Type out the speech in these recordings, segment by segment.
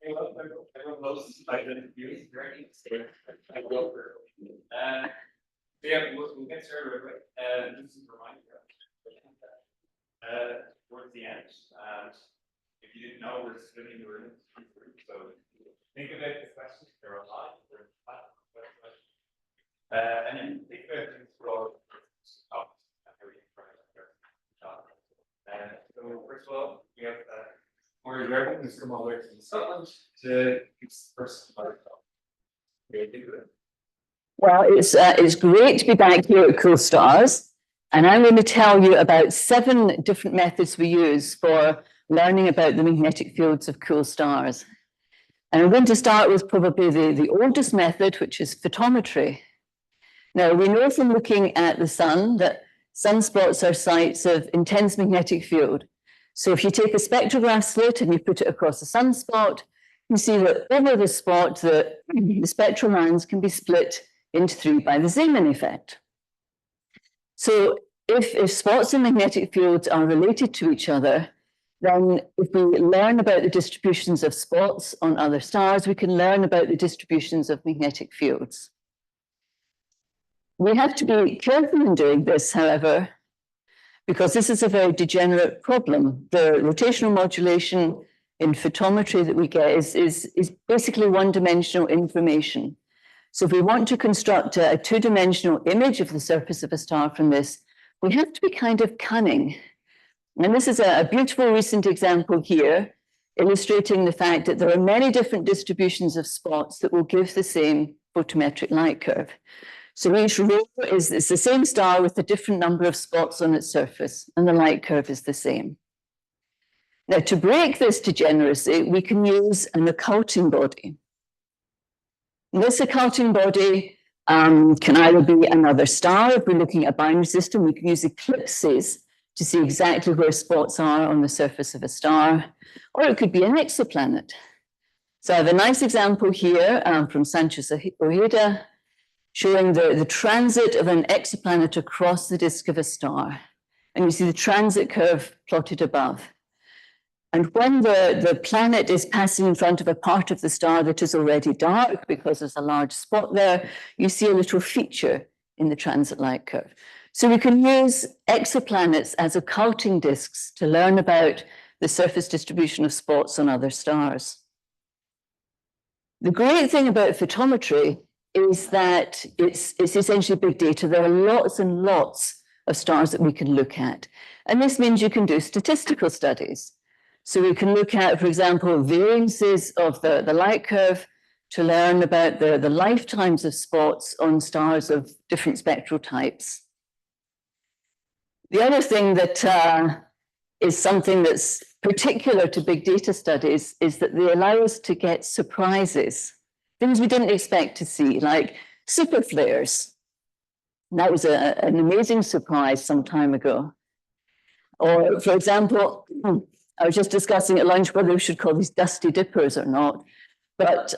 Everyone knows I didn't use I will. Yeah, we'll get started right away. Just a reminder. Towards the end, if you didn't know, we're splitting the room into two groups. So think about the questions. There are a lot. And then think about things for all topics. So first of all, we have Moira Jardine, who's come all the way from Scotland to first. Well, it's great to be back here at Cool Stars, and I'm going to tell you about 7 different methods we use for learning about the magnetic fields of cool stars. And I'm going to start with probably the oldest method, which is photometry. Now, we know from looking at the sun that sunspots are sites of intense magnetic field. So if you take a spectrograph slit and you put it across a sunspot, you see that over the spot, the spectral lines can be split into 3 by the Zeeman effect. So if spots and magnetic fields are related to each other, then if we learn about the distributions of spots on other stars, we can learn about the distributions of magnetic fields. We have to be careful in doing this, however, because this is a very degenerate problem. The rotational modulation in photometry that we get is basically one-dimensional information. So if we want to construct a 2-dimensional image of the surface of a star from this, we have to be kind of cunning. And this is a beautiful recent example here, illustrating the fact that there are many different distributions of spots that will give the same photometric light curve. So each row is the same star with a different number of spots on its surface, and the light curve is the same. Now, to break this degeneracy, we can use an occulting body. And this occulting body can either be another star. If we're looking at a binary system, we can use eclipses to see exactly where spots are on the surface of a star, or it could be an exoplanet. So I have a nice example here from Sanchez Ojeda, showing the transit of an exoplanet across the disk of a star. And you see the transit curve plotted above. And when the planet is passing in front of a part of the star that is already dark because there's a large spot there, you see a little feature in the transit light curve. So we can use exoplanets as occulting disks to learn about the surface distribution of spots on other stars. The great thing about photometry is that it's essentially big data. There are lots and lots of stars that we can look at. And this means you can do statistical studies. So we can look at, for example, variances of the light curve to learn about the lifetimes of spots on stars of different spectral types. The other thing that is something that's particular to big data studies is that they allow us to get surprises, things we didn't expect to see, like super flares. And that was an amazing surprise some time ago. Or, for example, I was just discussing at lunch whether we should call these dusty dippers or not. But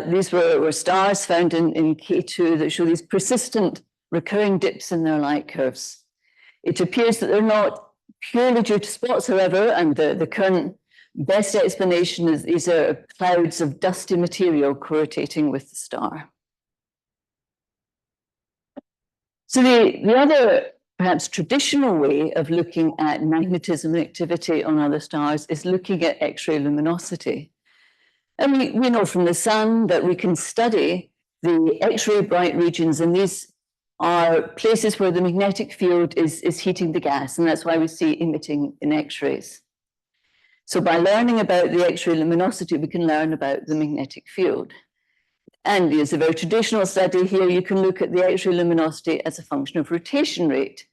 these were stars found in K2 that show these persistent recurring dips in their light curves. It appears that they're not purely due to spots, however, and the current best explanation is these are clouds of dusty material co-rotating with the star. So the other perhaps traditional way of looking at magnetism and activity on other stars is looking at X-ray luminosity. And we know from the sun that we can study the X-ray bright regions, and these are places where the magnetic field is heating the gas, and that's why we see emitting in X-rays. So by learning about the X-ray luminosity, we can learn about the magnetic field. And as a very traditional study here, you can look at the X-ray luminosity as a function of rotation rate,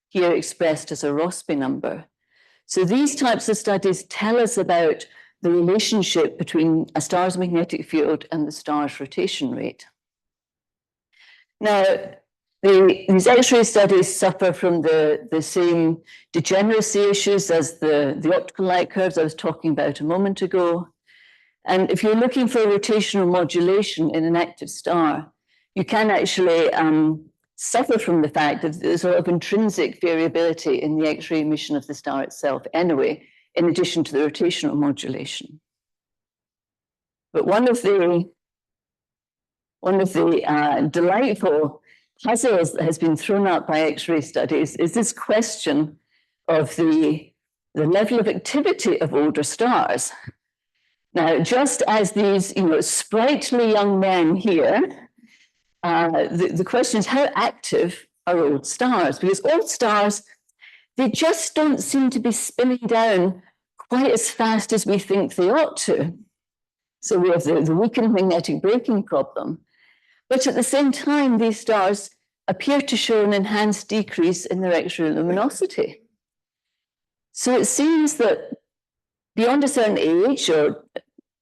here expressed as a Rossby number. So these types of studies tell us about the relationship between a star's magnetic field and the star's rotation rate. Now, these X-ray studies suffer from the same degeneracy issues as the optical light curves I was talking about a moment ago. And if you're looking for rotational modulation in an active star, you can actually suffer from the fact that there's a lot of intrinsic variability in the X-ray emission of the star itself anyway, in addition to the rotational modulation. But one of the delightful puzzles that has been thrown out by X-ray studies is this question of the level of activity of older stars. Now, just as these, sprightly young men here, the question is, how active are old stars? Because old stars, they just don't seem to be spinning down quite as fast as we think they ought to. So we have the weakened magnetic braking problem. But at the same time, these stars appear to show an enhanced decrease in their X-ray luminosity. So it seems that beyond a certain age, or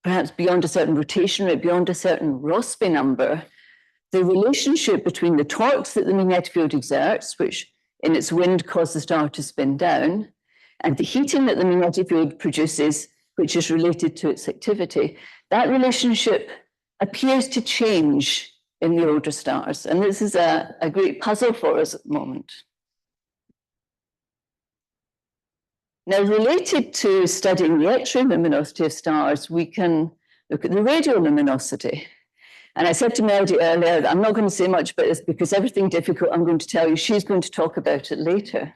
perhaps beyond a certain rotation rate, beyond a certain Rossby number, the relationship between the torques that the magnetic field exerts, which in its wind cause the star to spin down, and the heating that the magnetic field produces, which is related to its activity, that relationship appears to change in the older stars. And this is a great puzzle for us at the moment. Now, related to studying the X-ray luminosity of stars, we can look at the radio luminosity. And I said to Melody earlier, I'm not going to say much about this because everything difficult I'm going to tell you, she's going to talk about it later.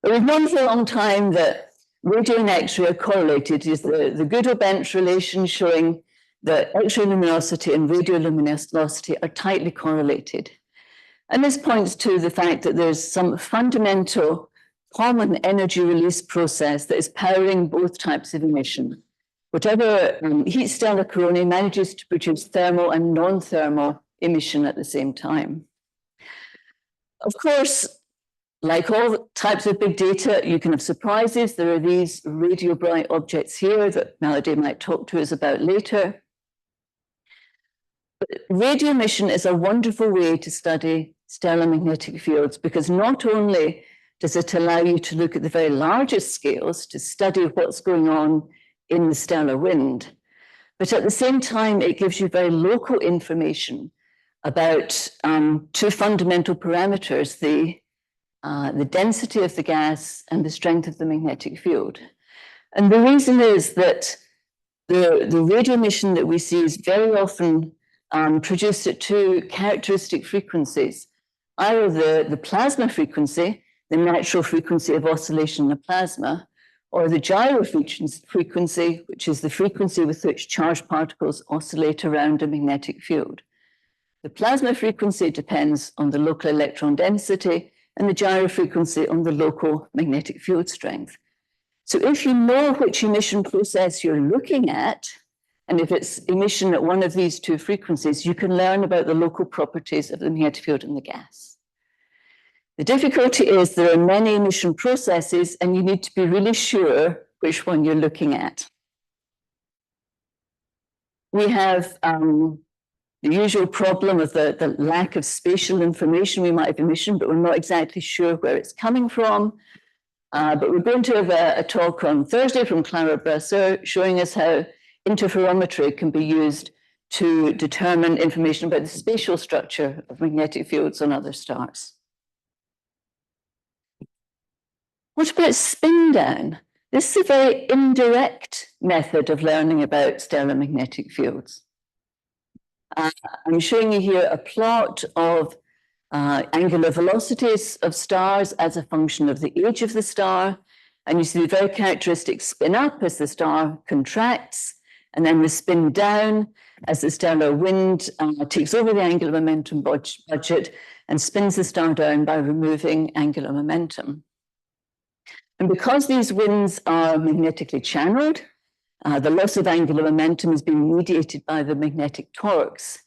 But we've known for a long time that radio and X-ray are correlated. Is the Goodall-Benz relation showing that X-ray luminosity and radio luminosity are tightly correlated. And this points to the fact that there's some fundamental common energy release process that is powering both types of emission. Whatever heat stellar coronae manages to produce thermal and non-thermal emission at the same time. Of course, like all types of big data, you can have surprises. There are these radio bright objects here that Melody might talk to us about later. But radio emission is a wonderful way to study stellar magnetic fields because not only does it allow you to look at the very largest scales to study what's going on in the stellar wind, but at the same time, it gives you very local information about two fundamental parameters, the density of the gas and the strength of the magnetic field. And the reason is that the radio emission that we see is very often produced at two characteristic frequencies, either the plasma frequency, the natural frequency of oscillation in the plasma, or the gyro frequency, which is the frequency with which charged particles oscillate around a magnetic field. The plasma frequency depends on the local electron density, and the gyro frequency on the local magnetic field strength. So if you know which emission process you're looking at, and if it's emission at one of these two frequencies, you can learn about the local properties of the magnetic field in the gas. The difficulty is there are many emission processes and you need to be really sure which one you're looking at. We have the usual problem of the lack of spatial information. We might have emission, but we're not exactly sure where it's coming from. But we're going to have a talk on Thursday from Clara Brasseur showing us how interferometry can be used to determine information about the spatial structure of magnetic fields on other stars. What about spin down? This is a very indirect method of learning about stellar magnetic fields. I'm showing you here a plot of angular velocities of stars as a function of the age of the star. And you see the very characteristic spin up as the star contracts, and then the spin down as the stellar wind takes over the angular momentum budget and spins the star down by removing angular momentum. And because these winds are magnetically channeled, the loss of angular momentum is being mediated by the magnetic torques.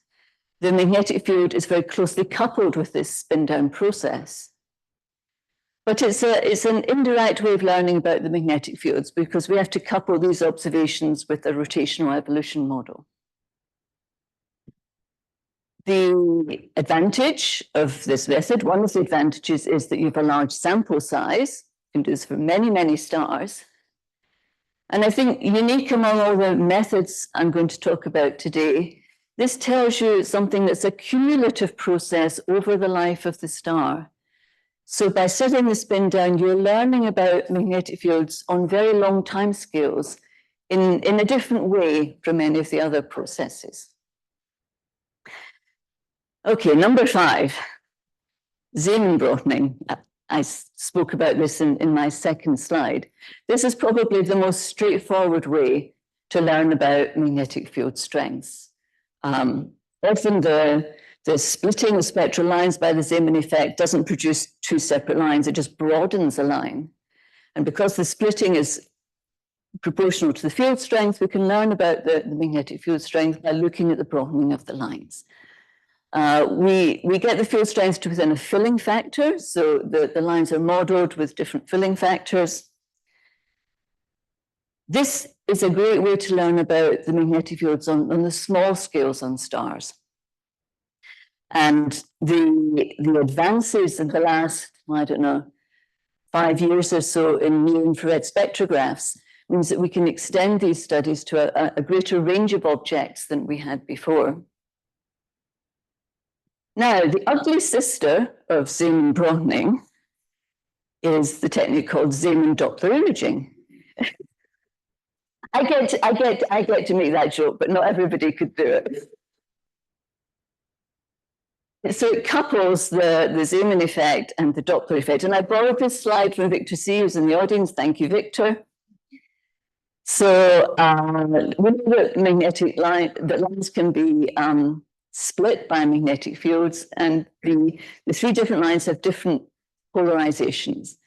The magnetic field is very closely coupled with this spin-down process. But it's an indirect way of learning about the magnetic fields because we have to couple these observations with a rotational evolution model. The advantage of this method, one of the advantages is that you have a large sample size. You can do this for many, many stars. And I think unique among all the methods I'm going to talk about today, this tells you something that's a cumulative process over the life of the star. So by studying the spin down, you're learning about magnetic fields on very long time scales in a different way from any of the other processes. Okay, number 5, Zeeman broadening. I spoke about this in my second slide. This is probably the most straightforward way to learn about magnetic field strengths. Often the splitting of spectral lines by the Zeeman effect doesn't produce 2 separate lines, it just broadens a line. And because the splitting is proportional to the field strength, we can learn about the magnetic field strength by looking at the broadening of the lines. We get the field strength to within a filling factor, so the lines are modeled with different filling factors. This is a great way to learn about the magnetic fields on the small scales on stars. And the advances in the last, I don't know, 5 years or so in near-infrared spectrographs means that we can extend these studies to a greater range of objects than we had before. Now, the ugly sister of Zeeman broadening is the technique called Zeeman Doppler imaging. I get to make that joke, but not everybody could do it. So it couples the Zeeman effect and the Doppler effect. And I borrowed this slide from Victor C, who's in the audience. Thank you, Victor. So we know that the lines can be split by magnetic fields, and the 3 different lines have different polarizations.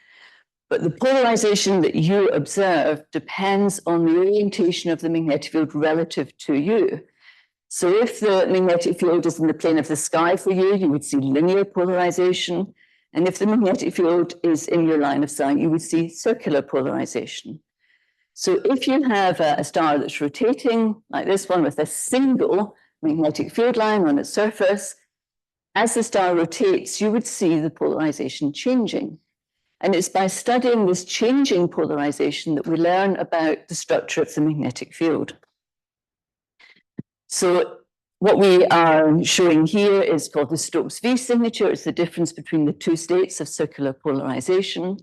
But the polarization that you observe depends on the orientation of the magnetic field relative to you. So if the magnetic field is in the plane of the sky for you, you would see linear polarization. And if the magnetic field is in your line of sight, you would see circular polarization. So if you have a star that's rotating, like this one, with a single magnetic field line on its surface, as the star rotates, you would see the polarization changing. And it's by studying this changing polarization that we learn about the structure of the magnetic field. So what we are showing here is called the Stokes V signature. It's the difference between the 2 states of circular polarization.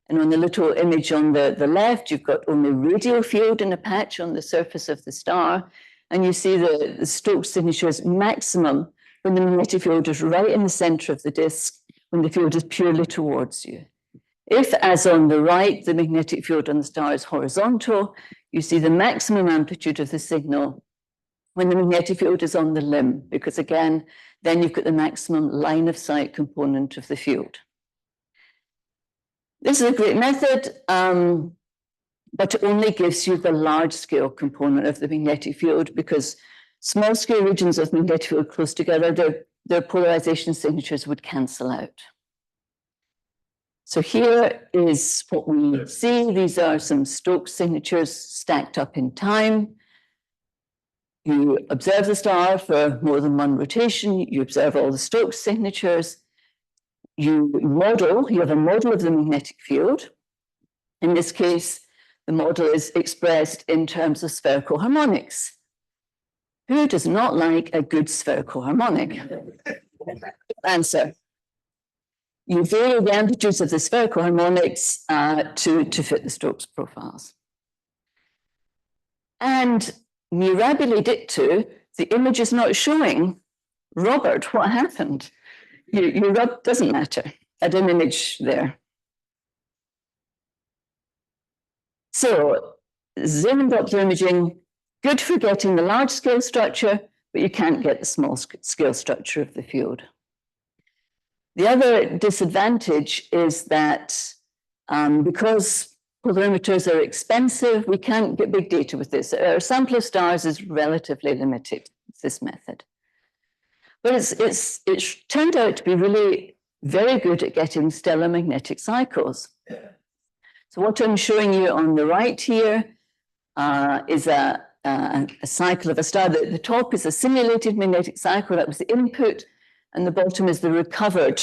And on the little image on the left, you've got only radial field in a patch on the surface of the star. And you see the Stokes signature is maximum when the magnetic field is right in the center of the disk, when the field is purely towards you. If, as on the right, the magnetic field on the star is horizontal, you see the maximum amplitude of the signal when the magnetic field is on the limb, because again, then you've got the maximum line of sight component of the field. This is a great method, but it only gives you the large scale component of the magnetic field, because small scale regions of magnetic field close together, their polarization signatures would cancel out. So here is what we see. These are some Stokes signatures stacked up in time. You observe the star for more than 1 rotation. You observe all the Stokes signatures. You have a model of the magnetic field. In this case, the model is expressed in terms of spherical harmonics. Who does not like a good spherical harmonic? Answer. You vary the amplitudes of the spherical harmonics to fit the Stokes profiles. And mirabile dictu, the image is not showing. Robert, what happened? Your rub doesn't matter. Add an image there. So, Zeeman Doppler imaging, good for getting the large scale structure, but you can't get the small scale structure of the field. The other disadvantage is that because polarimeters are expensive, we can't get big data with this. Our sample of stars is relatively limited with this method. But it's turned out to be really very good at getting stellar magnetic cycles. So what I'm showing you on the right here is a cycle of a star. The top is a simulated magnetic cycle, that was the input, and the bottom is the recovered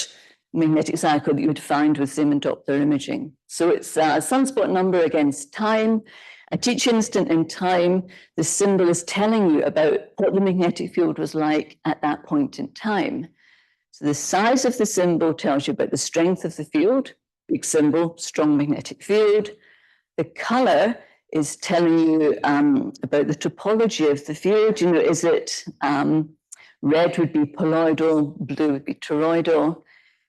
magnetic cycle that you would find with Zeeman Doppler imaging. So it's a sunspot number against time. At each instant in time, the symbol is telling you about what the magnetic field was like at that point in time. So the size of the symbol tells you about the strength of the field. Big symbol, strong magnetic field. The color is telling you about the topology of the field. You know, is it red would be poloidal, blue would be toroidal.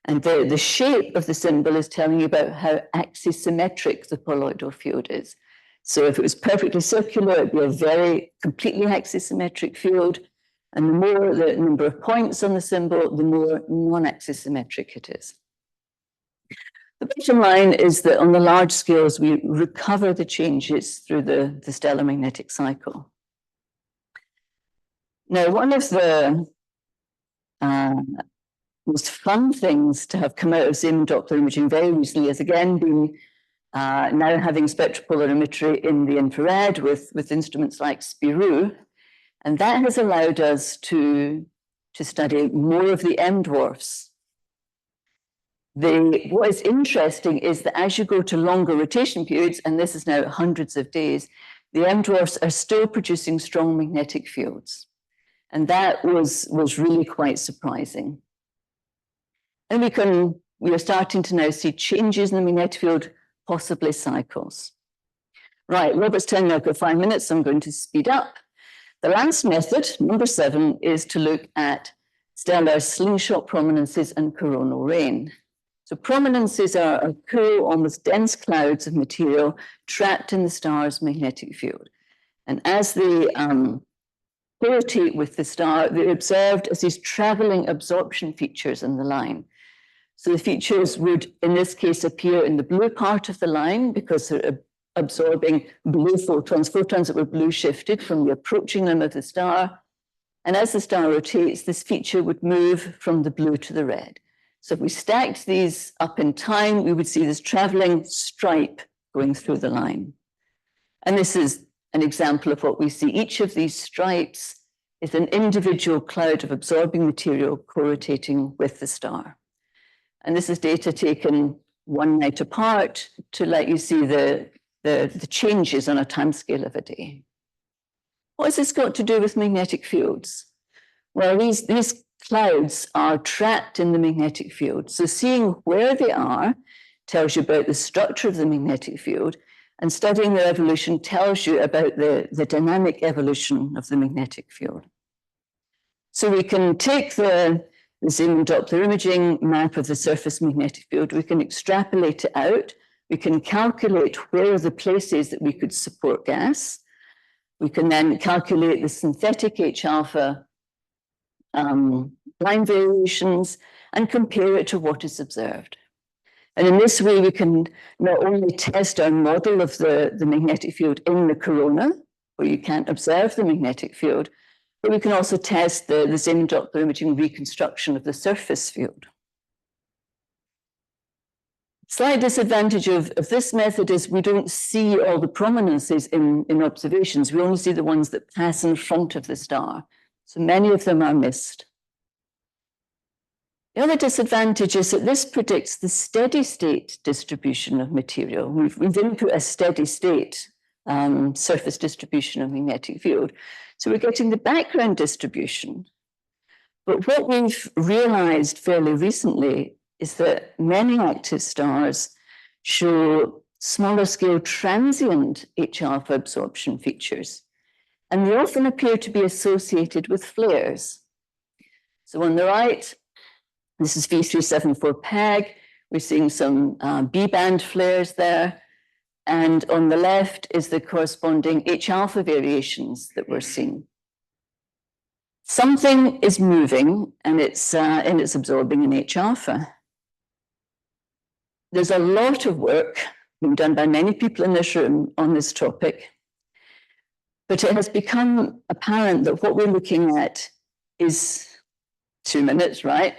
And the shape of the symbol is telling you about how axisymmetric the poloidal field is. So if it was perfectly circular, it'd be a very completely axisymmetric field. And the more the number of points on the symbol, the more non-axisymmetric it is. The bottom line is that on the large scales, we recover the changes through the stellar magnetic cycle. Now, one of the most fun things to have come out of Zeeman Doppler imaging very recently has again been now having spectropolarimetry in the infrared with instruments like Spirou. And that has allowed us to study more of the M dwarfs. What is interesting is that as you go to longer rotation periods, and this is now hundreds of days, the M dwarfs are still producing strong magnetic fields. And that was really quite surprising. And we are starting to now see changes in the magnetic field, possibly cycles. Right, Robert's telling me I've got 5 minutes, so I'm going to speed up. The last method, number 7, is to look at stellar slingshot prominences and coronal rain. So prominences are cool, almost dense clouds of material trapped in the star's magnetic field. And as they rotate with the star, they're observed as these traveling absorption features in the line. So the features would, in this case, appear in the blue part of the line because they're absorbing blue photons that were blue shifted from the approaching limb of the star. And as the star rotates, this feature would move from the blue to the red. So if we stacked these up in time, we would see this traveling stripe going through the line. And this is an example of what we see. Each of these stripes is an individual cloud of absorbing material co-rotating with the star. And this is data taken one night apart to let you see the changes on a timescale of a day. What has this got to do with magnetic fields? Well, these clouds are trapped in the magnetic field. So seeing where they are tells you about the structure of the magnetic field, and studying their evolution tells you about the dynamic evolution of the magnetic field. So we can take the Zeeman Doppler imaging map of the surface magnetic field, we can extrapolate it out, we can calculate where are the places that we could support gas. We can then calculate the synthetic H-alpha line variations and compare it to what is observed. And in this way, we can not only test our model of the magnetic field in the corona, where you can't observe the magnetic field, but we can also test the Zeeman Doppler imaging reconstruction of the surface field. Slight disadvantage of this method is we don't see all the prominences in observations. We only see the ones that pass in front of the star. So many of them are missed. The other disadvantage is that this predicts the steady state distribution of material. We've input a steady state surface distribution of magnetic field. So we're getting the background distribution. But what we've realized fairly recently is that many active stars show smaller scale transient H-alpha absorption features. And they often appear to be associated with flares. So on the right, this is V374 PEG. We're seeing some B-band flares there. And on the left is the corresponding H-alpha variations that we're seeing. Something is moving and it's absorbing an H-alpha. There's a lot of work being done by many people in this room on this topic, but it has become apparent that what we're looking at is 2 minutes, right?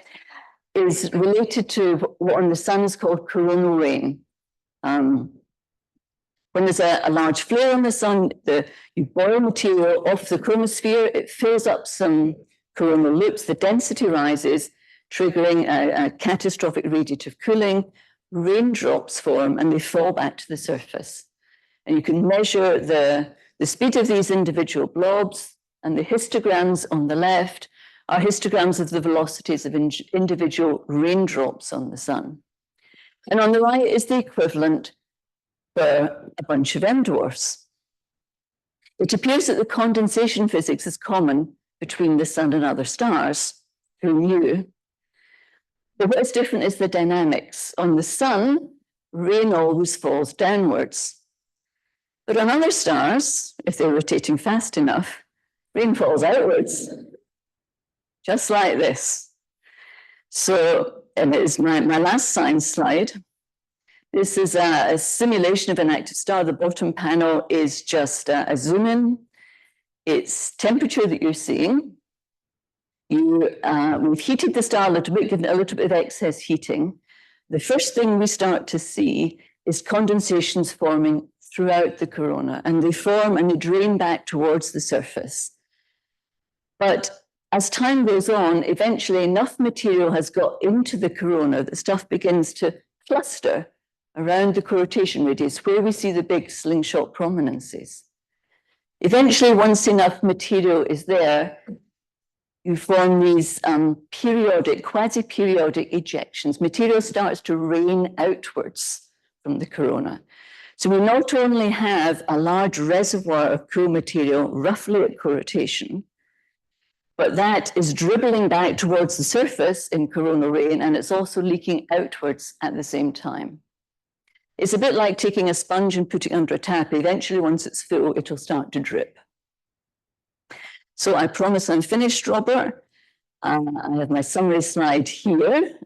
Is related to what on the sun is called coronal rain. When there's a large flare on the sun, you boil material off the chromosphere, it fills up some coronal loops, the density rises, triggering a catastrophic radiative cooling, raindrops form, and they fall back to the surface. And you can measure the speed of these individual blobs, and the histograms on the left are histograms of the velocities of individual raindrops on the sun. And on the right is the equivalent for a bunch of M dwarfs. It appears that the condensation physics is common between the sun and other stars. Who knew? But what's different is the dynamics. On the sun, rain always falls downwards. But on other stars, if they're rotating fast enough, rain falls outwards, just like this. So, and it is my last science slide. This is a simulation of an active star. The bottom panel is just a zoom in. It's temperature that you're seeing. We've heated the star a little bit, given it a little bit of excess heating. The first thing we start to see is condensations forming throughout the corona, and they form and they drain back towards the surface. But as time goes on, eventually enough material has got into the corona that stuff begins to cluster around the co-rotation radius, where we see the big slingshot prominences. Eventually, once enough material is there, you form these periodic, quasi-periodic ejections. Material starts to rain outwards from the corona. So we not only have a large reservoir of cool material roughly at co-rotation, but that is dribbling back towards the surface in coronal rain, and it's also leaking outwards at the same time. It's a bit like taking a sponge and putting it under a tap. Eventually, once it's full, it'll start to drip. So I promise I'm finished, Robert. I have my summary slide here.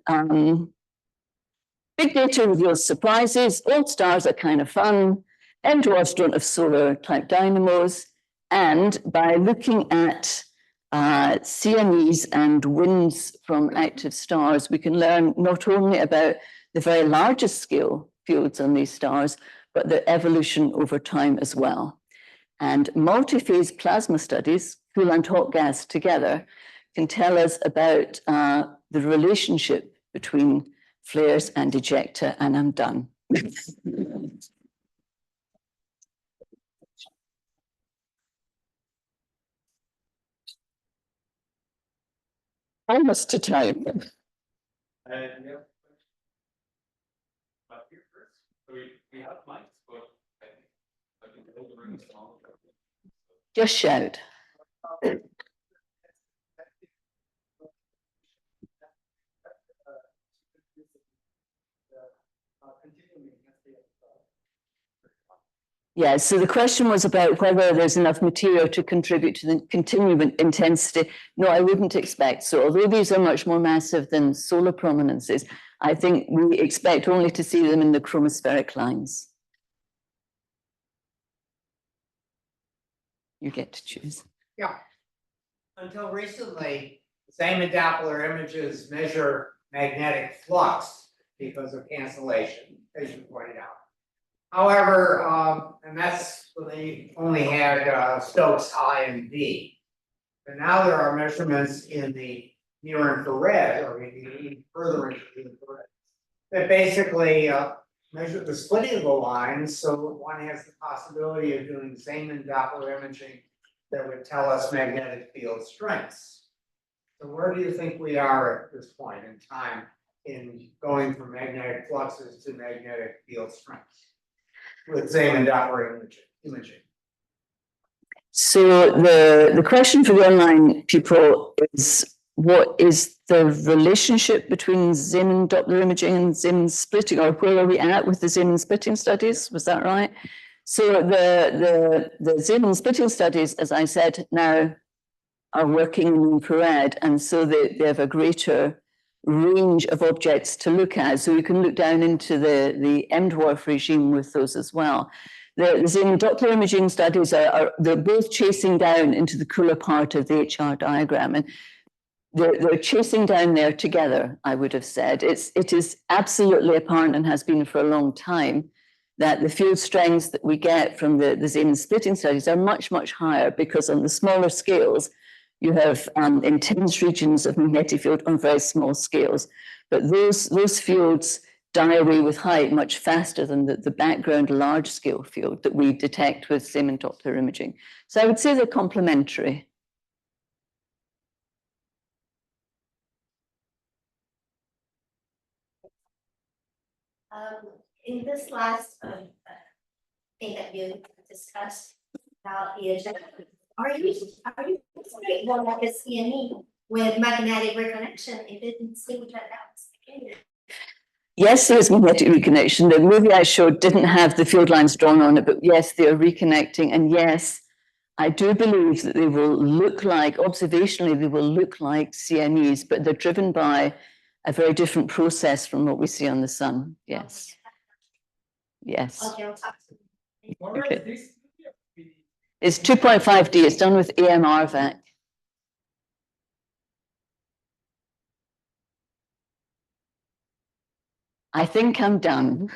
Big data reveals surprises. Old stars are kind of fun. M dwarfs don't have solar type dynamos. And by looking at CMEs and winds from active stars, we can learn not only about the very largest scale fields on these stars, but their evolution over time as well. And multi-phase plasma studies, cool and hot gas together, can tell us about the relationship between flares and ejecta, and I'm done. Almost to time. Yeah. Up here first. So we have mics, but I think the room is small. Just shout. Yeah, so the question was about whether there's enough material to contribute to the continuum intensity. No, I wouldn't expect so. Although these are much more massive than solar prominences, I think we expect only to see them in the chromospheric lines. You get to choose. Yeah. Until recently, the same Doppler images measure magnetic flux because of cancellation, as you pointed out. However, and that's when they only had Stokes I and V. But now there are measurements in the near infrared, or maybe even further into the infrared, that basically measure the splitting of the lines, so one has the possibility of doing the same in Doppler imaging that would tell us magnetic field strengths. So where do you think we are at this point in time in going from magnetic fluxes to magnetic field strengths with same in Doppler imaging? So the question for the online people is, what is the relationship between Zeeman Doppler imaging and Zeeman splitting, or where are we at with the Zeeman splitting studies? Was that right? So the Zeeman splitting studies, as I said, now are working in infrared, and so they have a greater range of objects to look at. So you can look down into the M dwarf regime with those as well. The Zeeman Doppler imaging studies they're both chasing down into the cooler part of the HR diagram, and they're chasing down there together, I would have said. It is absolutely apparent, and has been for a long time, that the field strengths that we get from the Zeeman splitting studies are much, much higher, because on the smaller scales, you have intense regions of magnetic field on very small scales. But those fields die away with height much faster than the background large scale field that we detect with Zeeman Doppler imaging. So I would say they're complementary. In this last thing that you discussed about the agenda, are you considering one like a CME with magnetic reconnection? It didn't seem that was the case. Yes, there is magnetic reconnection. The movie I showed didn't have the field lines drawn on it, but yes, they are reconnecting. And yes, I do believe that they will look like, observationally, they will look like CMEs, but they're driven by a very different process from what we see on the sun. Yes. Yes. Okay, I'll talk to you. Moira, Okay. this. It's 2.5D. It's done with AMR vac. I think I'm done.